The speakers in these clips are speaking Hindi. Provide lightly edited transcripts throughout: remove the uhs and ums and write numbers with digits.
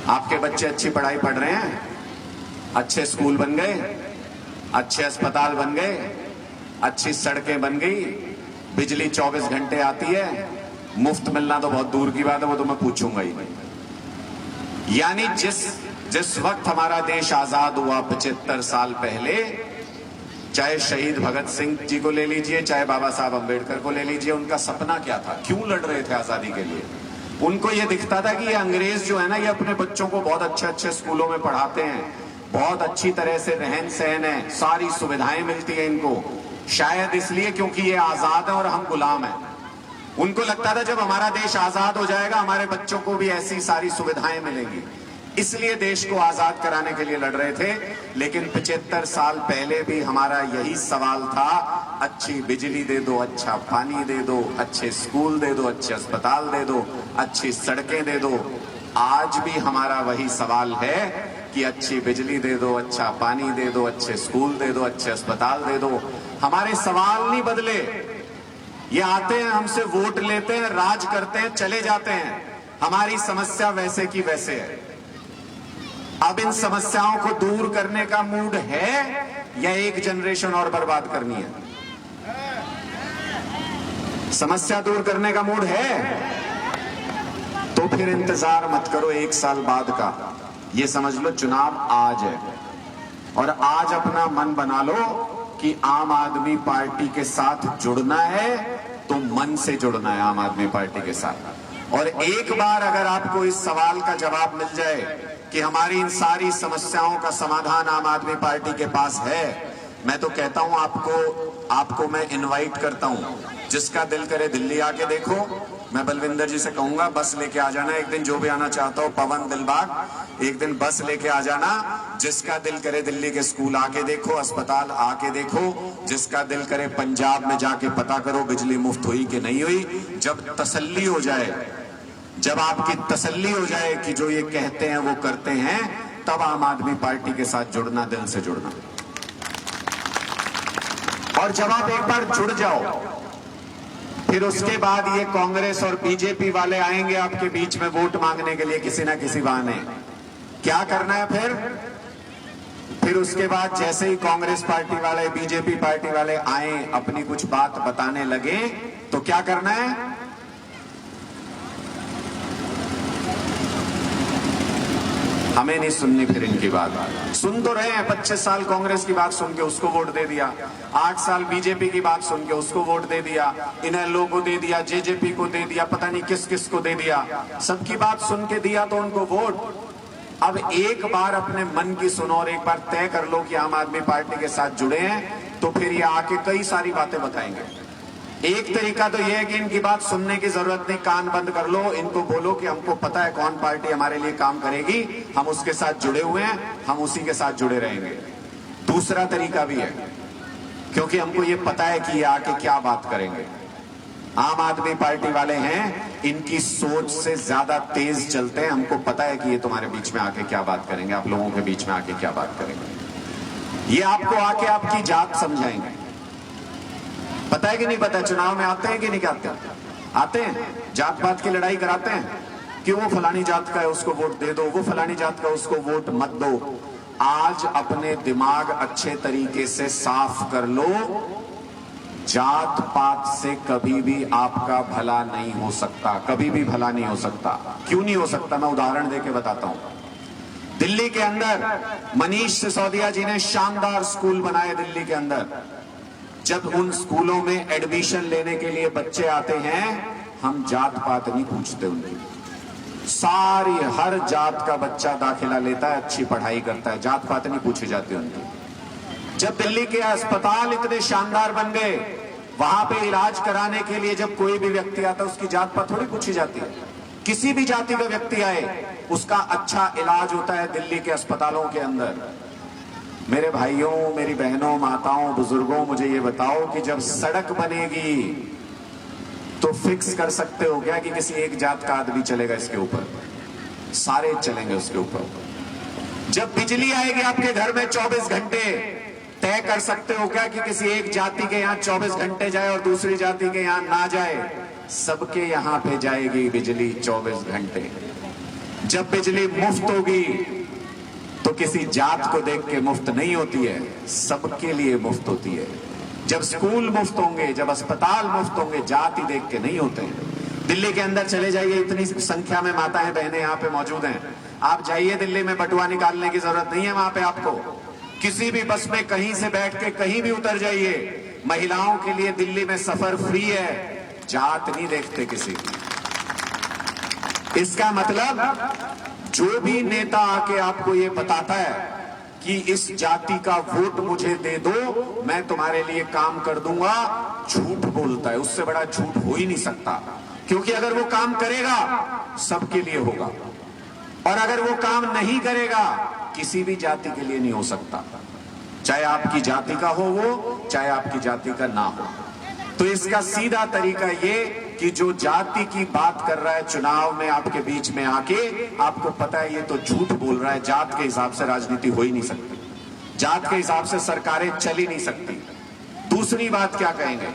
आपके बच्चे अच्छी पढ़ाई पढ़ रहे हैं, अच्छे स्कूल बन गए, अच्छे अस्पताल बन गए, अच्छी सड़कें बन गई, बिजली 24 घंटे आती है, मुफ्त मिलना तो बहुत दूर की बात है, वो तो मैं पूछूंगा ही नहीं। यानी जिस वक्त हमारा देश आजाद हुआ 75 साल पहले, चाहे शहीद भगत सिंह जी को ले लीजिए, चाहे बाबा साहब अंबेडकर को ले लीजिए, उनका सपना क्या था, क्यों लड़ रहे थे आजादी के लिए? उनको यह दिखता था कि ये अंग्रेज जो है ना, ये अपने बच्चों को बहुत अच्छे अच्छे स्कूलों में पढ़ाते हैं, बहुत अच्छी तरह से रहन सहन है, सारी सुविधाएं मिलती है इनको, शायद इसलिए क्योंकि ये आजाद है और हम गुलाम हैं। उनको लगता था जब हमारा देश आजाद हो जाएगा हमारे बच्चों को भी ऐसी सारी सुविधाएं मिलेंगी, इसलिए देश को आजाद कराने के लिए लड़ रहे थे। लेकिन 75 साल पहले भी हमारा यही सवाल था, अच्छी बिजली दे दो, अच्छा पानी दे दो, अच्छे स्कूल दे दो, अच्छे अस्पताल दे दो, अच्छी सड़कें दे दो। आज भी हमारा वही सवाल है कि अच्छी बिजली दे दो, अच्छा पानी दे दो, अच्छे स्कूल दे दो, अच्छे अस्पताल दे दो। हमारे सवाल नहीं बदले, ये आते हैं, हमसे वोट लेते हैं, राज करते हैं, चले जाते हैं। हमारी समस्या वैसे की वैसे है। अब इन समस्याओं को दूर करने का मूड है या एक जनरेशन और बर्बाद करनी है? समस्या दूर करने का मूड है तो फिर इंतजार मत करो 1 साल बाद का, ये समझ लो चुनाव आज है। और आज अपना मन बना लो कि आम आदमी पार्टी के साथ जुड़ना है तो मन से जुड़ना है आम आदमी पार्टी के साथ। और एक बार अगर आपको इस सवाल का जवाब मिल जाए कि हमारी इन सारी समस्याओं का समाधान आम आदमी पार्टी के पास है, मैं तो कहता हूं आपको मैं इनवाइट करता हूं, जिसका दिल करे दिल्ली आके देखो। मैं बलविंदर जी से कहूंगा बस लेके आ जाना एक दिन, जो भी आना चाहता हो, पवन दिलबाग, एक दिन बस लेके आ जाना। जिसका दिल करे दिल्ली के स्कूल आके देखो, अस्पताल आके देखो, जिसका दिल करे पंजाब में जाके पता करो बिजली मुफ्त हुई कि नहीं हुई। जब तसल्ली हो जाए, जब आपकी तसल्ली हो जाए कि जो ये कहते हैं वो करते हैं, तब आम आदमी पार्टी के साथ जुड़ना, दिल से जुड़ना। और जब आप एक बार जुड़ जाओ, फिर उसके बाद ये कांग्रेस और बीजेपी वाले आएंगे आपके बीच में वोट मांगने के लिए किसी ना किसी बहाने। क्या करना है फिर उसके बाद जैसे ही कांग्रेस पार्टी वाले, बीजेपी पार्टी वाले आए, अपनी कुछ बात बताने लगे, तो क्या करना है? हमें नहीं सुननी फिर इनकी बात। सुन तो रहे हैं, 25 साल कांग्रेस की बात सुन के उसको वोट दे दिया, 8 साल बीजेपी की बात सुन के उसको वोट दे दिया, इनेलो को दे दिया, जेजेपी को दे दिया, पता नहीं किस किस को दे दिया, सबकी बात सुन के दिया तो उनको वोट। अब एक बार अपने मन की सुनो और एक बार तय कर लो कि आम आदमी पार्टी के साथ जुड़े हैं, तो फिर ये आके कई सारी बातें बताएंगे। एक तरीका तो यह है कि इनकी बात सुनने की जरूरत नहीं, कान बंद कर लो, इनको बोलो कि हमको पता है कौन पार्टी हमारे लिए काम करेगी, हम उसके साथ जुड़े हुए हैं, हम उसी के साथ जुड़े रहेंगे। दूसरा तरीका भी है, क्योंकि हमको ये पता है कि ये आके क्या बात करेंगे। आम आदमी पार्टी वाले हैं, इनकी सोच से ज्यादा तेज चलते हैं, हमको पता है कि ये तुम्हारे बीच में आके क्या बात करेंगे, आप लोगों के बीच में आके क्या बात करेंगे। ये आपको आके आपकी जात समझाएंगे। पता है कि नहीं पता? चुनाव में आते हैं कि नहीं आते? आते हैं, जात पात की लड़ाई कराते हैं कि वो फलानी जात का है उसको वोट दे दो, वो फलानी जात का उसको वोट मत दो। आज अपने दिमाग अच्छे तरीके से साफ कर लो, जात पात से कभी भी आपका भला नहीं हो सकता, कभी भी भला नहीं हो सकता। क्यों नहीं हो सकता? मैं उदाहरण देके बताता हूं। दिल्ली के अंदर मनीष सिसोदिया जी ने शानदार स्कूल बनाए दिल्ली के अंदर। जब उन स्कूलों में एडमिशन लेने के लिए बच्चे आते हैं, हम जात पात नहीं पूछते उनकी, सारी हर जात का बच्चा दाखिला लेता है, अच्छी पढ़ाई करता है, जात पात नहीं पूछी जाती उनकी। जब दिल्ली के अस्पताल इतने शानदार बन गए, वहां पे इलाज कराने के लिए जब कोई भी व्यक्ति आता है, उसकी जात पात थोड़ी पूछी जाती है। किसी भी जाति का व्यक्ति आए, उसका अच्छा इलाज होता है दिल्ली के अस्पतालों के अंदर। मेरे भाइयों, मेरी बहनों, माताओं, बुजुर्गों, मुझे ये बताओ कि जब सड़क बनेगी तो फिक्स कर सकते हो क्या कि किसी एक जात का आदमी चलेगा इसके ऊपर? सारे चलेंगे उसके ऊपर। जब बिजली आएगी आपके घर में 24 घंटे, तय कर सकते हो क्या कि किसी एक जाति के यहाँ 24 घंटे जाए और दूसरी जाति के यहाँ ना जाए? सबके यहाँ पे जाएगी बिजली 24 घंटे। जब बिजली मुफ्त होगी तो किसी जात को देख के मुफ्त नहीं होती है, सबके लिए मुफ्त होती है। जब स्कूल मुफ्त होंगे, जब अस्पताल मुफ्त होंगे, जाति देख के नहीं होते हैं। दिल्ली के अंदर चले जाइए, इतनी संख्या में माताएं बहनें यहाँ पे मौजूद हैं। आप जाइए दिल्ली में, बटुआ निकालने की जरूरत नहीं है वहां पे आपको। किसी भी बस में कहीं से बैठ के कहीं भी उतर जाइए, महिलाओं के लिए दिल्ली में सफर फ्री है, जात नहीं देखते किसी की। इसका मतलब जो भी नेता आके आपको ये बताता है कि इस जाति का वोट मुझे दे दो, मैं तुम्हारे लिए काम कर दूंगा, झूठ बोलता है। उससे बड़ा झूठ हो ही नहीं सकता, क्योंकि अगर वो काम करेगा सबके लिए होगा, और अगर वो काम नहीं करेगा किसी भी जाति के लिए नहीं हो सकता, चाहे आपकी जाति का हो वो, चाहे आपकी जाति का ना हो। तो इसका सीधा तरीका ये कि जो जाति की बात कर रहा है चुनाव में आपके बीच में आके, आपको पता है ये तो झूठ बोल रहा है। जात के हिसाब से राजनीति हो ही नहीं सकती, जात के हिसाब से सरकारें चल ही नहीं सकती। दूसरी बात क्या कहेंगे,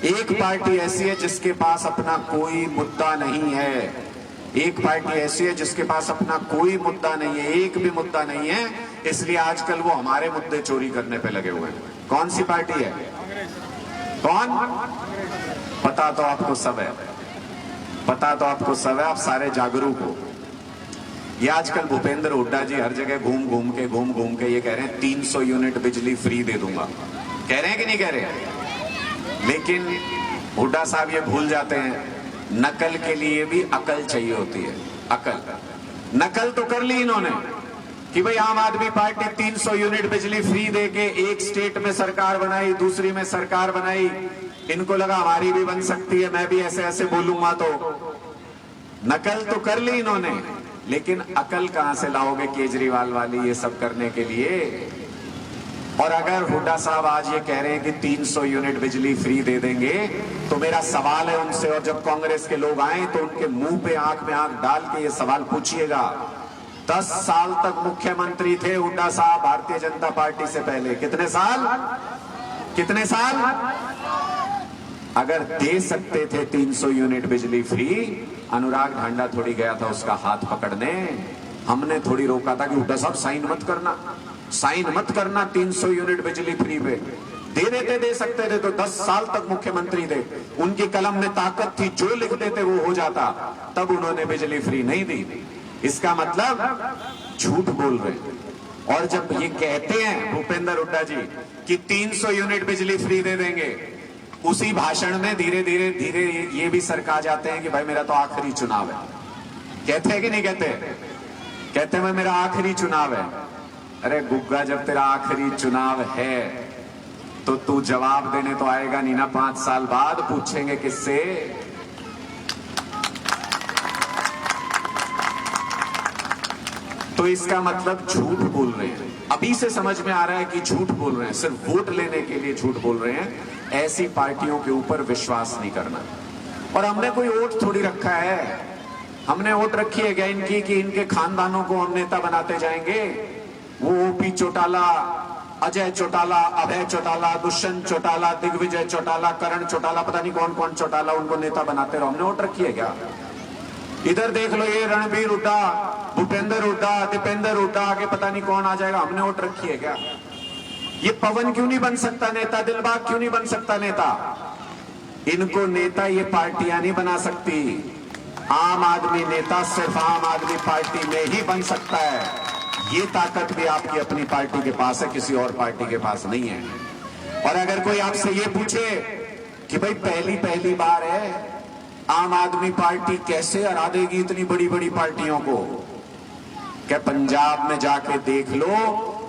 एक पार्टी ऐसी है जिसके पास अपना कोई मुद्दा नहीं है, एक पार्टी ऐसी है जिसके पास अपना कोई मुद्दा नहीं है, एक भी मुद्दा नहीं है, इसलिए आजकल वो हमारे मुद्दे चोरी करने पे लगे हुए हैं। कौन सी पार्टी है? कौन? पता तो आपको सब है, पता तो आपको सब है, आप सारे जागरूक हो। ये आजकल भूपेंद्र हुड्डा जी हर जगह घूम घूम के ये कह रहे हैं 300 यूनिट बिजली फ्री दे दूंगा। कह रहे हैं कि नहीं कह रहे हैं? लेकिन हुड्डा साहब ये भूल जाते हैं, नकल के लिए भी अकल चाहिए होती है। अकल, नकल तो कर ली इन्होंने कि भाई आम आदमी पार्टी 300 यूनिट बिजली फ्री देके एक स्टेट में सरकार बनाई, दूसरी में सरकार बनाई, इनको लगा हमारी भी बन सकती है, मैं भी ऐसे ऐसे बोलूंगा। तो नकल तो कर ली इन्होंने, लेकिन अकल कहां से लाओगे केजरीवाल वाली ये सब करने के लिए? और अगर हुड्डा साहब आज ये कह रहे हैं कि 300 यूनिट बिजली फ्री दे देंगे, तो मेरा सवाल है उनसे, और जब कांग्रेस के लोग आए तो उनके मुंह पे आंख में आंख डाल के ये सवाल पूछिएगा। 10 साल तक मुख्यमंत्री थे हुड्डा साहब भारतीय जनता पार्टी से पहले। कितने साल? कितने साल? अगर दे सकते थे 300 यूनिट बिजली फ्री, अनुराग ढांडा थोड़ी गया था उसका हाथ पकड़ने, हमने थोड़ी रोका था कि हुड्डा साहब साइन मत करना, साइन मत करना 300 यूनिट बिजली फ्री पे। दे देते, दे सकते थे तो 10 साल तक मुख्यमंत्री थे, उनकी कलम में ताकत थी, जो लिख देते वो हो जाता, तब उन्होंने बिजली फ्री नहीं दी। इसका मतलब झूठ बोल रहे। और जब ये कहते हैं भूपेंद्र हुड्डा जी कि 300 यूनिट बिजली फ्री दे देंगे, उसी भाषण में धीरे धीरे धीरे ये भी सरका जाते हैं कि भाई मेरा तो आखिरी चुनाव है। कहते हैं कि नहीं कहते? कहते हैं मेरा आखिरी चुनाव है। अरे गुग्गा, जब तेरा आखिरी चुनाव है तो तू जवाब देने तो आएगा नहीं ना, 5 साल बाद पूछेंगे किससे? तो इसका मतलब झूठ बोल रहे हैं। अभी से समझ में आ रहा है कि झूठ बोल रहे हैं, सिर्फ वोट लेने के लिए झूठ बोल रहे हैं। ऐसी पार्टियों के ऊपर विश्वास नहीं करना। और हमने कोई वोट थोड़ी रखा है, हमने वोट रखी है क्या इनकी कि इनके खानदानों को हम नेता बनाते जाएंगे? वो ओपी चौटाला, अजय चौटाला, अभय चौटाला, दुष्यंत चौटाला, दिग्विजय चौटाला, करण चौटाला, पता नहीं कौन कौन चौटाला, उनको नेता बनाते रहो। हमने वोट रखी है क्या? इधर देख लो, ये रणबीर हुड्डा, भूपेंद्र हुड्डा, दीपेंद्र हुड्डा, आगे पता नहीं कौन आ जाएगा। हमने वोट रखी है क्या? ये पवन क्यों नहीं बन सकता नेता? दिलबाग क्यों नहीं बन सकता नेता? इनको नेता ये पार्टियां नहीं बना सकती। आम आदमी नेता सिर्फ आम आदमी पार्टी में ही बन सकता है। ये ताकत भी आपकी अपनी पार्टी के पास है, किसी और पार्टी के पास नहीं है। और अगर कोई आपसे ये पूछे कि भाई पहली बार है, आम आदमी पार्टी कैसे हरा देगी इतनी बड़ी बड़ी पार्टियों को? क्या पंजाब में जाके देख लो,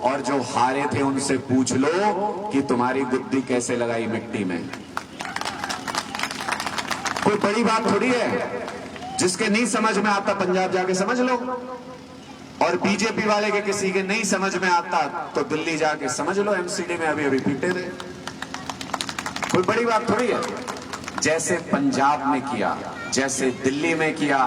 और जो हारे थे उनसे पूछ लो कि तुम्हारी गुद्दी कैसे लगाई मिट्टी में। कोई बड़ी बात थोड़ी है। जिसके नहीं समझ में आता पंजाब जाके समझ लो, और बीजेपी वाले के किसी के नहीं समझ में आता तो दिल्ली जाके समझ लो, एमसीडी में अभी पीटे थे। कोई बड़ी बात थोड़ी है। जैसे पंजाब में किया, जैसे दिल्ली में किया,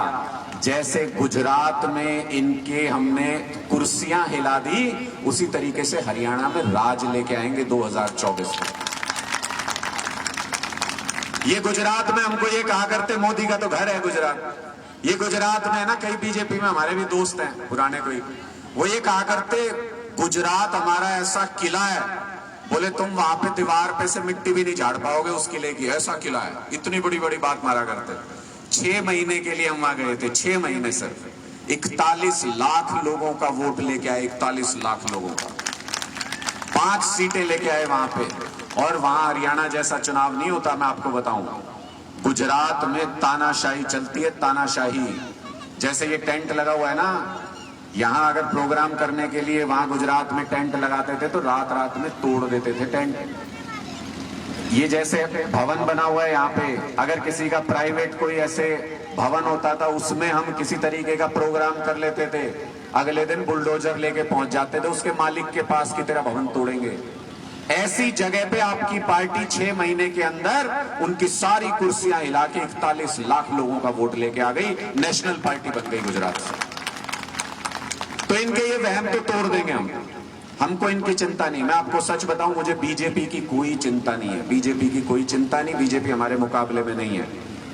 जैसे गुजरात में इनके हमने कुर्सियां हिला दी, उसी तरीके से हरियाणा में राज लेके आएंगे 2024 में। ये गुजरात में हमको ये कहा करते, मोदी का तो घर है गुजरात, ये गुजरात में ना, कई बीजेपी में हमारे भी दोस्त हैं पुराने, कोई वो ये कहा करते, गुजरात हमारा ऐसा किला है, बोले तुम वहां पे दीवार पे से मिट्टी भी नहीं झाड़ पाओगे उस किले की, ऐसा किला है। इतनी बड़ी बड़ी बात मारा करते। 6 महीने के लिए हम वहां गए थे, 6 महीने सिर्फ 41 लाख लोगों का वोट लेके आए, 41 लाख लोगों का, 5 सीटें लेके आए वहां पे। और वहां हरियाणा जैसा चुनाव नहीं होता, मैं आपको बताऊं। गुजरात में तानाशाही चलती है, तानाशाही। जैसे ये टेंट लगा हुआ है ना, यहां अगर प्रोग्राम करने के लिए वहां गुजरात में टेंट लगाते थे तो रात रात में तोड़ देते थे टेंट। ये जैसे भवन बना हुआ है यहाँ पे, अगर किसी का प्राइवेट कोई ऐसे भवन होता था, उसमें हम किसी तरीके का प्रोग्राम कर लेते थे, अगले दिन बुलडोजर लेके पहुंच जाते थे उसके मालिक के पास की तरह भवन तोड़ेंगे। ऐसी जगह पे आपकी पार्टी 6 महीने के अंदर उनकी सारी कुर्सियां हिला के 41 लाख लोगों का वोट लेके आ गई, नेशनल पार्टी बन गई गुजरात से। तो इनके ये वहम तो तोड़ देंगे हम, हमको इनकी चिंता नहीं। मैं आपको सच बताऊं, मुझे बीजेपी की कोई चिंता नहीं है, बीजेपी की कोई चिंता नहीं, बीजेपी हमारे मुकाबले में नहीं है।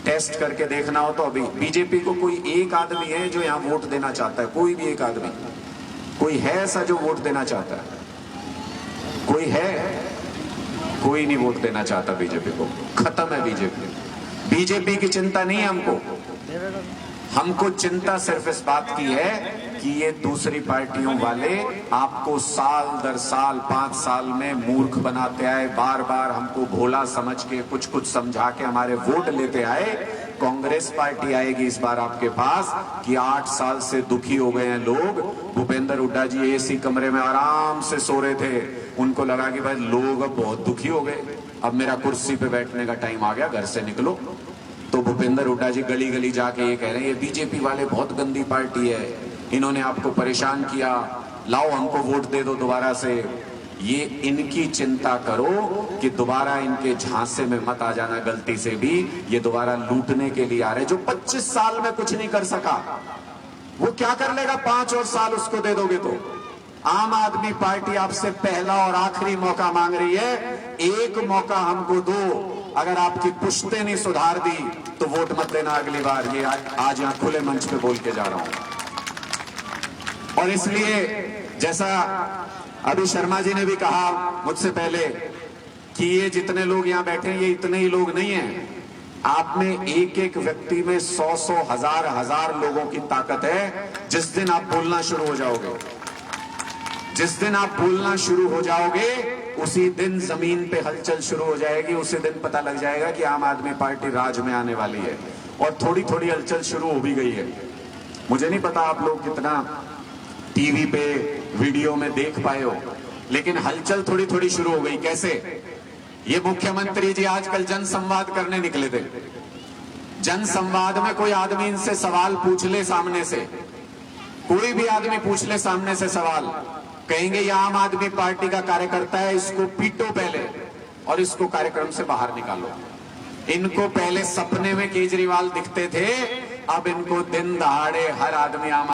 टेस्ट करके देखना हो तो अभी बीजेपी को कोई एक आदमी है जो यहां वोट देना चाहता है, कोई भी एक आदमी, कोई है ऐसा जो वोट देना चाहता है? कोई है? कोई नहीं वोट देना चाहता बीजेपी को, खत्म है बीजेपी। बीजेपी की चिंता नहीं है हमको, हमको चिंता सिर्फ इस बात की है कि ये दूसरी पार्टियों वाले आपको साल दर साल 5 साल में मूर्ख बनाते आए, बार बार हमको भोला समझ के कुछ कुछ समझा के हमारे वोट लेते आए। कांग्रेस पार्टी आएगी इस बार आपके पास कि 8 साल से दुखी हो गए हैं लोग। भूपेंद्र हुड्डा जी एसी कमरे में आराम से सो रहे थे, उनको लगा कि भाई लोग अब बहुत दुखी हो गए, अब मेरा कुर्सी पे बैठने का टाइम आ गया, घर से निकलो। तो भूपेंद्र हुड्डा जी गली गली जाके ये कह रहे हैं ये बीजेपी वाले बहुत गंदी पार्टी है, इन्होंने आपको परेशान किया, लाओ हमको वोट दे दो दोबारा से। ये इनकी चिंता करो कि दोबारा इनके झांसे में मत आ जाना गलती से भी, ये दोबारा लूटने के लिए आ रहे। जो 25 साल में कुछ नहीं कर सका वो क्या कर लेगा 5 और साल उसको दे दोगे तो? आम आदमी पार्टी आपसे पहला और आखिरी मौका मांग रही है, एक मौका हमको दो। अगर आपकी पुश्तें नहीं सुधार दी तो वोट मत देना अगली बार। ये आज यहां खुले मंच पे बोल के जा रहा हूं। और इसलिए जैसा अभी शर्मा जी ने भी कहा मुझसे पहले कि ये जितने लोग यहां बैठे हैं ये इतने ही लोग नहीं हैं, आप में एक एक व्यक्ति में 100-100 हजार लोगों की ताकत है। जिस दिन आप बोलना शुरू हो जाओगे, जिस दिन आप बोलना शुरू हो जाओगे उसी दिन जमीन पे हलचल शुरू हो जाएगी, उसी दिन पता लग जाएगा कि आम आदमी पार्टी राज में आने वाली है। और थोड़ी थोड़ी हलचल शुरू हो भी गई है। मुझे नहीं पता आप लोग कितना टीवी पे वीडियो में देख पाए हो, लेकिन हलचल थोड़ी थोड़ी शुरू हो गई। कैसे? ये मुख्यमंत्री जी आजकल जनसंवाद करने निकले थे। जनसंवाद में कोई आदमी इनसे सवाल पूछ ले सामने से, कोई भी आदमी पूछ ले सामने से सवाल, कहेंगे ये आम आदमी पार्टी का कार्यकर्ता है, इसको पीटो पहले और इसको कार्यक्रम से बाहर निकालो। इनको पहले सपने में केजरीवाल दिखते थे, अब इनको दिन दहाड़े हर आदमी आम